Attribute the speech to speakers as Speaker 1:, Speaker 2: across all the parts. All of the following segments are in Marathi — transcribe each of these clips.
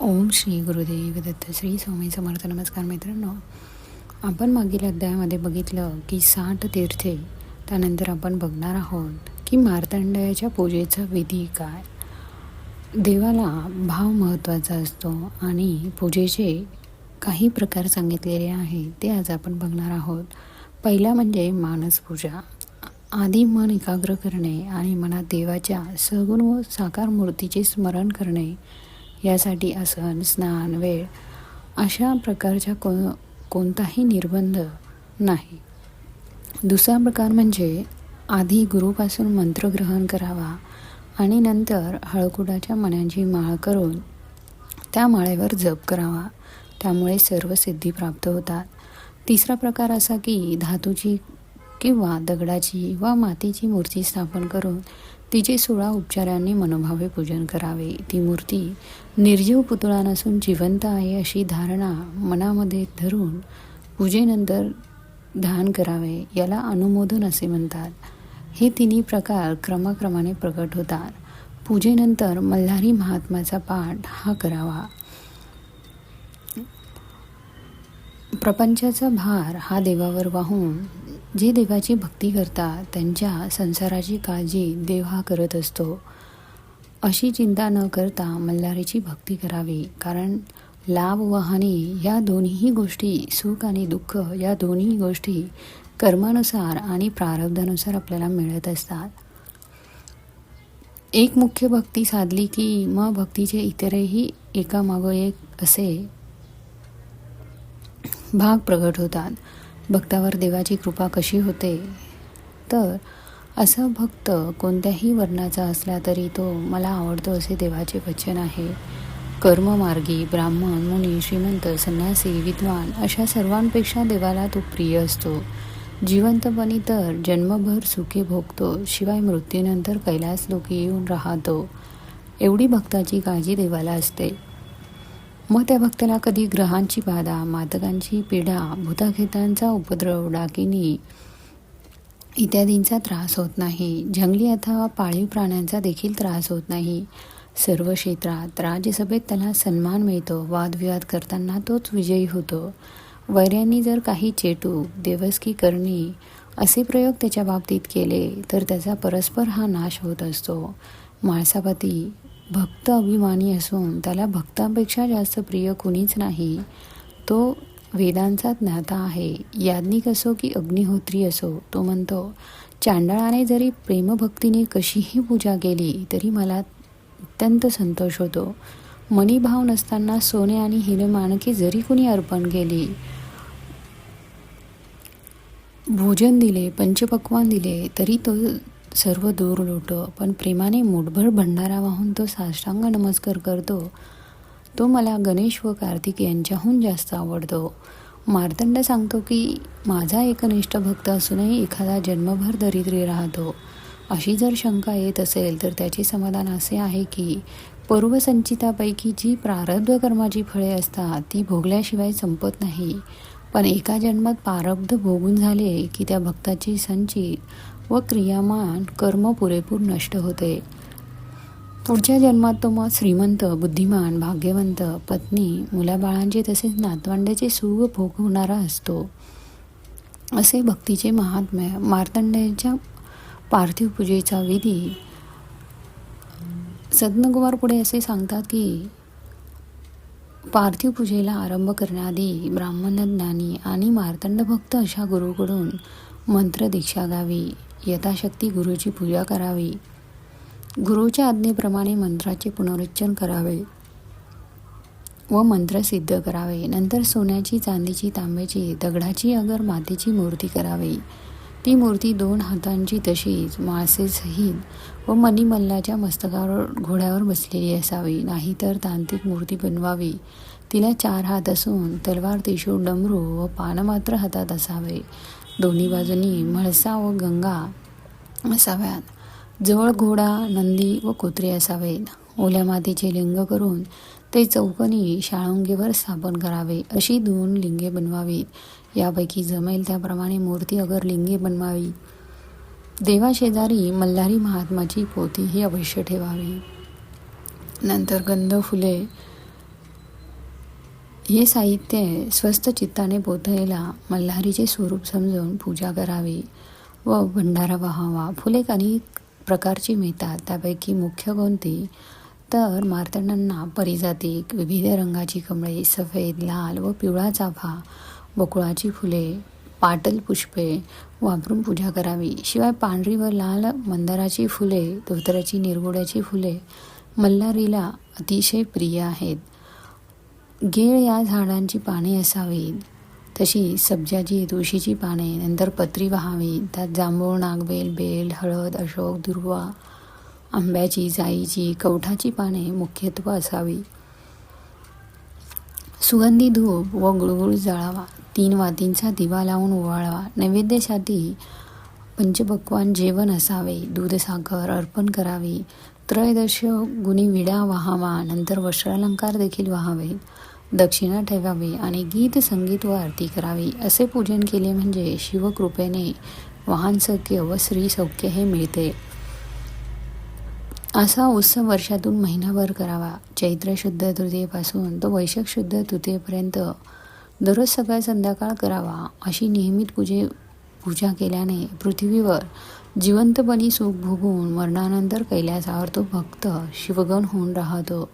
Speaker 1: ओम श्री गुरुदेव दत्त. श्री स्वामी समर्थ. नमस्कार मित्रांनो, आपण मागील अध्यायामध्ये बघितलं की 60 तीर्थे. त्यानंतर आपण बघणार आहोत की मार्तंडेयाच्या पूजेचा विधी काय. देवाला भाव महत्त्वाचा असतो आणि पूजेचे काही प्रकार सांगितलेले आहेत ते आज आपण बघणार आहोत. पहिला म्हणजे मानस पूजा. आधी मन एकाग्र करणे आणि मनात देवाच्या सगुण व साकार मूर्तीचे स्मरण करणे. यासाठी आसन, स्नान, वेळ अशा प्रकारच्या कोणताही निर्बंध नाही. दुसरा प्रकार म्हणजे आधी गुरुपासून मंत्र ग्रहण करावा आणि नंतर हळकुडाच्या मण्यांची माळ करून त्या माळेवर जप करावा. त्यामुळे सर्व सिद्धी प्राप्त होतात. तिसरा प्रकार असा की धातूची किंवा दगडाची वा मातीची मूर्ती स्थापन करून तिचे 16 उपचारांनी मनोभावे पूजन करावे. ती मूर्ती निर्जीव पुतळा नसून जिवंत आहे अशी धारणा मनामध्ये धरून पूजेनंतर ध्यान करावे. याला अनुमोदन असे म्हणतात. हे तिन्ही प्रकार क्रमाक्रमाने प्रकट होतात. पूजेनंतर मल्हारी महात्म्याचा पाठ हा करावा. प्रपंचाचा भार हा देवावर वाहून जे देवाची भक्ती करतात त्यांच्या संसाराची काळजी देव हा करत असतो. अशी चिंता न करता मल्हारीची भक्ती करावी. कारण लाभ व हानी या दोन्ही गोष्टी, सुख आणि दुःख या दोन्ही गोष्टी कर्मानुसार आणि प्रारब्धानुसार आपल्याला मिळत असतात. एक मुख्य भक्ती साधली की मग भक्तीचे इतरही एकामागो एक असे भाग प्रगट होतात. भक्तावर देवाची कृपा कशी होते तर असा भक्त कोणत्याही वर्णाचा असला तरी तो मला आवडतो असे देवाचे वचन आहे. कर्ममार्गी, ब्राह्मण, मुनी, श्रीमंत, संन्यासी, विद्वान अशा सर्वांपेक्षा देवाला तो प्रिय असतो. जिवंतपणी तर जन्मभर सुखे भोगतो, शिवाय मृत्यूनंतर कैलास लोकी येऊन राहतो. एवढी भक्ताची काळजी देवाला असते. मग त्या भक्ताला कधी ग्रहांची बाधा, मातकांची पीडा, भूताखेतांचा उपद्रव, डाकिनी इत्यादींचा त्रास होत नाही. जंगली अथवा पाळीव प्राण्यांचा देखील त्रास होत नाही. सर्व क्षेत्रात राज्यसभेत त्याला सन्मान मिळतो. वादविवाद करताना तोच विजयी होतो. वैऱ्यांनी जर काही चेटूक, देवस्की करणी असे प्रयोग त्याच्या बाबतीत केले तर त्याचा परस्पर हा नाश होत असतो. माळसापती भक्त अभिमानी असून त्याला भक्तांपेक्षा जास्त प्रिय कुणीच नाही. तो वेदांचा ज्ञाता आहे. याज्ञिक असो की अग्निहोत्री असो, तो म्हणतो, चांडाळाने जरी प्रेमभक्तीने कशीही पूजा केली तरी मला अत्यंत संतोष होतो. मनीभाव नसताना सोने आणि हिरेमाणके जरी कुणी अर्पण केली, भोजन दिले, पंचपक्वान दिले तरी तो सर्व दूर लोटो. पण प्रेमाने मुठभर भंडारा वाहून तो साष्टांग नमस्कार करतो, तो मला गणेश व कार्तिक यांच्याहून जास्त आवडतो. मार्तंड सांगतो की माझा एकनिष्ठ भक्त असूनही एखादा जन्मभर दरिद्री राहतो. अशी जर शंका येत असेल तर त्याचे समाधान असे आहे की पूर्वसंचितापैकी जी प्रारब्ध कर्माची फळे असतात ती भोगल्याशिवाय संपत नाही. पण एका जन्मात प्रारब्ध भोगून झाले की त्या भक्ताची संचित व क्रियामान कर्म पुरेपूर नष्ट होते. पुढच्या जन्मात तो मग श्रीमंत, बुद्धिमान, भाग्यवंत, पत्नी, मुलाबाळांचे तसेच नातवंडाचे सुख भोगवणारा असतो. असे भक्तीचे महात्म्य. मार्तंडेयाच्या पार्थिव पूजेचा विधी. सद्गुरुवार पुढे असे सांगतात की पार्थिव पूजेला आरंभ करण्याआधी ब्राह्मणज्ञानी आणि मार्तंड भक्त अशा गुरुकडून मंत्र दीक्षा घ्यावी. यथाशक्ती गुरुची पूजा करावी. गुरुच्या आज्ञेप्रमाणे मंत्राचे पुनरुच्चार करावे व मंत्र सिद्ध करावे. नंतर सोन्याची, चांदीची, तांब्याची, दगडाची अगर मातीची मूर्ती करावी. ती मूर्ती 2 हातांची तशीच माळसेसहित व मणिमल्लाच्या मस्तकावर घोड्यावर बसलेली असावी. नाहीतर तांत्रिक मूर्ती बनवावी. तिला 4 हात असून तलवार, त्रिशूळ, डमरू व पान मात्र हातात असावे. दोन्ही बाजूंनी म्हाळसा व गंगा असाव्यात. जवळ घोडा, नंदी व कुत्रे असावेत. ओल्या मातीचे लिंग करून ते चौकोनी शाळुंगेवर स्थापन करावे. अशी 2 लिंगे बनवावीत. यापैकी जमेल त्याप्रमाणे मूर्ती अगर लिंगे बनवावी. देवाशेजारी मल्हारी महात्म्याची पोथी ही अवश्य ठेवावी. नंतर गंध, फुले हे साहित्य स्वस्थ चित्ताने पोथलेला मल्हारीचे स्वरूप समजून पूजा करावी व भंडारा वाहावा. फुले अनेक प्रकारची मिळतात. त्यापैकी मुख्य कोणती तर मार्तंडांना परिजातिक विविध रंगाची कमळे, सफेद, लाल व पिवळा चाफा, बकुळाची फुले, पाटल पुष्पे वापरून पूजा करावी. शिवाय पांढरी व लाल मंदाराची फुले, धोत्र्याची, निरगुड्याची फुले मल्हारीला अतिशय प्रिय आहेत. गेळ या झाडांची पाने असावीत. तशी सब्जाची, तुळशीची पाने, नंतर पत्री वाहावी. त्यात जांभूळ, नागबेल, बेल, हळद, अशोक, दुर्वा, आंब्याची, जाईची, कवठाची पाने मुख्यत्व असावी. सुगंधी धूप व गुळगुळ जाळावा. 3 वातींचा दिवा लावून ओवाळावा. नैवेद्यासाठी पंचपक्वान्न जेवण असावे. दूध साखर अर्पण करावी. त्रयोदश गुणी विडा वाहावा. नंतर वस्त्रालंकार देखील व्हावे. दक्षिणा ठेवावी आणि गीत संगीत व आरती करावी. असे पूजन केले म्हणजे शिवकृपेने वाहन सौख्य व स्त्री सौख्य हे मिळते. असा उत्सव वर्षातून महिनाभर करावा. चैत्र शुद्ध तृतीयेपासून तो वैशाख शुद्ध तृतीयेपर्यंत दररोज सकाळ संध्याकाळ करावा. अशी नियमित पूजा केल्याने पृथ्वीवर जिवंतपणी सुख भोगून मरणानंतर कैलासावर तो भक्त शिवगण होऊन राहतो.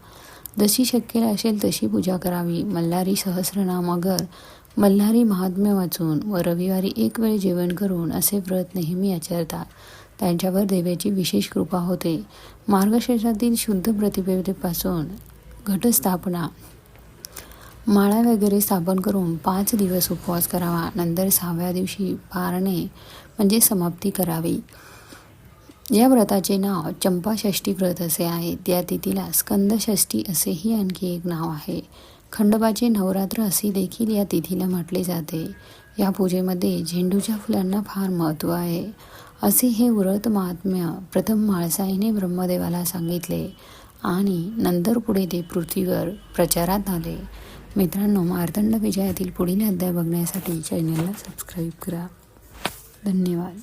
Speaker 1: जशी शक्य असेल तशी पूजा करावी. मल्हारी सहस्रनाम अगर मल्हारी महात्म्य वाचून व रविवारी एक वेळ जेवण करून असे व्रत नेहमी आचरतात. त्यांच्यावर देवाची विशेष कृपा होते. मार्गशीर्षातील शुद्ध प्रतिपदेपासून घटस्थापना, माळा वगैरे स्थापन करून 5 दिवस उपवास करावा. नंतर 6व्या दिवशी पारणे म्हणजे समाप्ती करावी. या व्रताचे नाव चंपाषष्ठी व्रत असे आहे. त्या तिथीला स्कंदषष्ठी असेही आणखी एक नाव आहे. खंडोबाचे नवरात्र असे देखील या तिथीला म्हटले जाते. या पूजेमध्ये झेंडूच्या फुलांना फार महत्त्व आहे. असे हे व्रत महात्म्य प्रथम म्हाळसाईने ब्रह्मदेवाला सांगितले आणि नंतर पुढे ते पृथ्वीवर प्रचारात आले. मित्रांनो, मार्तंड विजयातील पुढील अध्याय बघण्यासाठी चॅनलला सबस्क्राईब करा. धन्यवाद.